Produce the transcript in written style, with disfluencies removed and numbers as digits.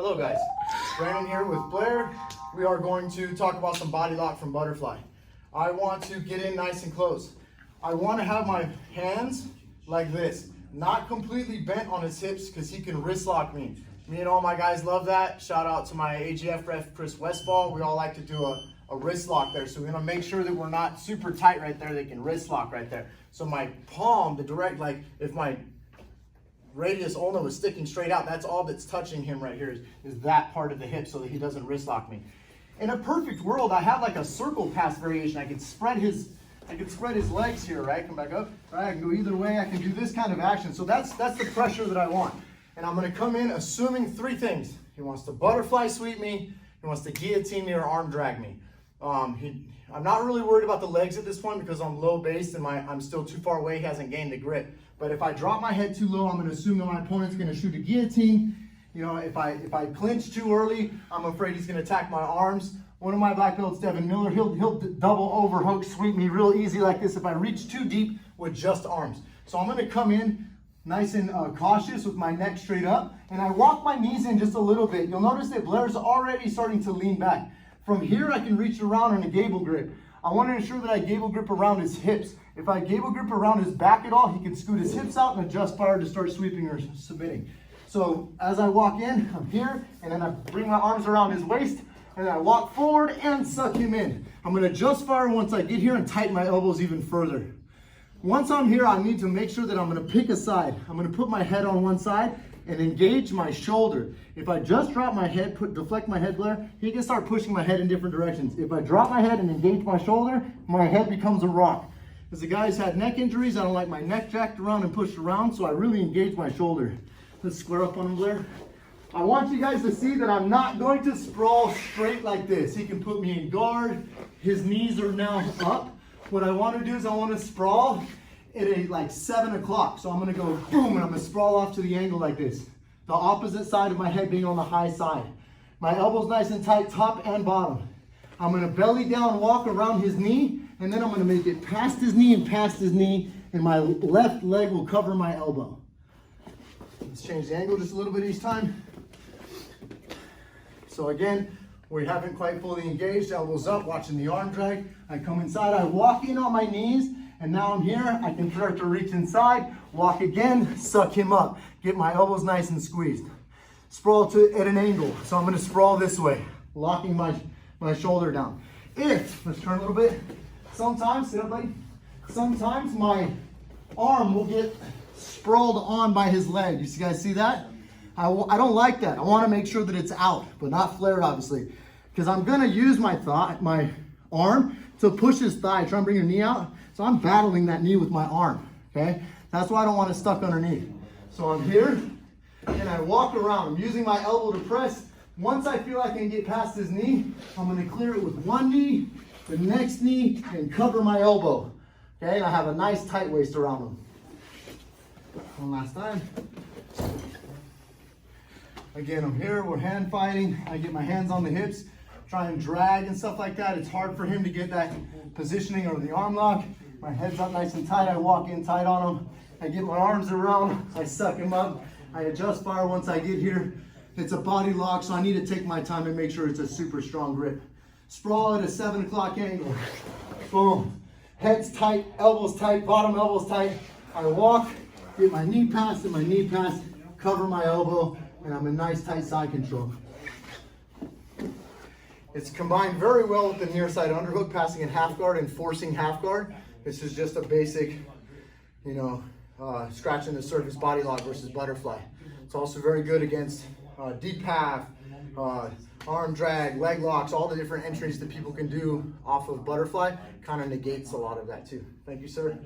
Hello guys, Brandon here with Blair. We are going to talk about some body lock from Butterfly. I want to get in nice and close. I want to have my hands like this, not completely bent on his hips because he can wrist lock me. Me and all my guys love that. Shout out to my AGF ref, Chris Westfall. We all like to do a wrist lock there. So we're gonna make sure that we're not super tight right there. They can wrist lock right there. So my palm, the direct, like if my radius ulna was sticking straight out, that's all that's touching him right here is that part of the hip so that he doesn't wrist lock me. In a perfect world, I have like a circle pass variation. I can spread his legs here, right? Come back up, right? I can go either way. I can do this kind of action. So that's the pressure that I want. And I'm gonna come in assuming three things. He wants to butterfly sweep me, he wants to guillotine me or arm drag me. I'm not really worried about the legs at this point because I'm low based and I'm still too far away, he hasn't gained the grip. But if I drop my head too low, I'm gonna assume that my opponent's gonna shoot a guillotine. You know, if I clinch too early, I'm afraid he's gonna attack my arms. One of my black belts, Devin Miller, he'll double overhook sweep me real easy like this if I reach too deep with just arms. So I'm gonna come in nice and cautious with my neck straight up, and I walk my knees in just a little bit. You'll notice that Blair's already starting to lean back. From here, I can reach around in a gable grip. I want to ensure that I gable grip around his hips. If I gable grip around his back at all, he can scoot his hips out and adjust fire to start sweeping or submitting. So as I walk in, I'm here, and then I bring my arms around his waist, and then I walk forward and suck him in. I'm going to adjust fire once I get here and tighten my elbows even further. Once I'm here, I need to make sure that I'm going to pick a side. I'm going to put my head on one side and engage my shoulder. If I just drop my head, deflect my head, Blair, he can start pushing my head in different directions. If I drop my head and engage my shoulder, my head becomes a rock. As the guy's had neck injuries, I don't like my neck jacked around and pushed around, so I really engage my shoulder. Let's square up on him, Blair. I want you guys to see that I'm not going to sprawl straight like this. He can put me in guard. His knees are now up. What I want to do is I want to sprawl at like 7 o'clock. So I'm going to go boom, and I'm going to sprawl off to the angle like this. The opposite side of my head being on the high side. My elbows nice and tight, top and bottom. I'm going to belly down, walk around his knee, and then I'm going to make it past his knee and past his knee, and my left leg will cover my elbow. Let's change the angle just a little bit each time. So again, we haven't quite fully engaged, elbows up, watching the arm drag. I come inside, I walk in on my knees, and now I'm here. I can start to reach inside, walk again, suck him up, get my elbows nice and squeezed. Sprawl at an angle. So I'm gonna sprawl this way, locking my shoulder down. Let's turn a little bit. Sometimes, sit up buddy. Sometimes my arm will get sprawled on by his leg. You guys see that? I don't like that. I wanna make sure that it's out, but not flared obviously. Because I'm gonna use my arm to push his thigh, try and bring your knee out. So I'm battling that knee with my arm, okay? That's why I don't want it stuck underneath. So I'm here, and I walk around. I'm using my elbow to press. Once I feel I can get past his knee, I'm gonna clear it with one knee, the next knee, and cover my elbow, okay? And I have a nice tight waist around him. One last time. Again, I'm here, we're hand fighting. I get my hands on the hips, try and drag and stuff like that. It's hard for him to get that positioning or the arm lock. My head's up nice and tight. I walk in tight on him. I get my arms around. I suck him up. I adjust fire once I get here. It's a body lock, so I need to take my time and make sure it's a super strong grip. Sprawl at a 7 o'clock angle. Boom. Head's tight, elbows tight, bottom elbows tight. I walk, get my knee pass and my knee pass, cover my elbow, and I'm in nice tight side control. It's combined very well with the near side underhook, passing in half guard and forcing half guard. This is just a basic, you know, scratching the surface body lock versus butterfly. It's also very good against deep half, arm drag, leg locks, all the different entries that people can do off of butterfly. Kind of negates a lot of that too. Thank you, sir.